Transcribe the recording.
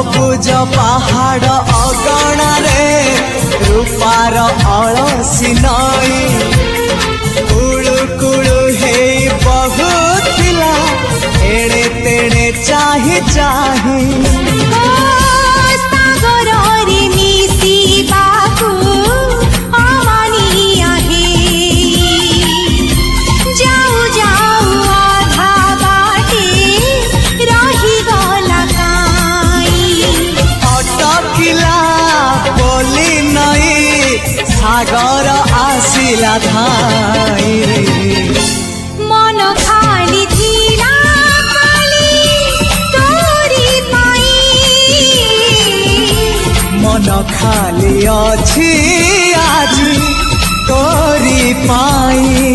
सबुज पहाड़ अगणारे रूपार अलसी नई कुळु कुळु हे बहुथिला एड़े तेड़े चाही चाही सागर आसिला धाई मन खाली थिला खाली तोरी पाई मन खाली अछि आज तोरी पाई।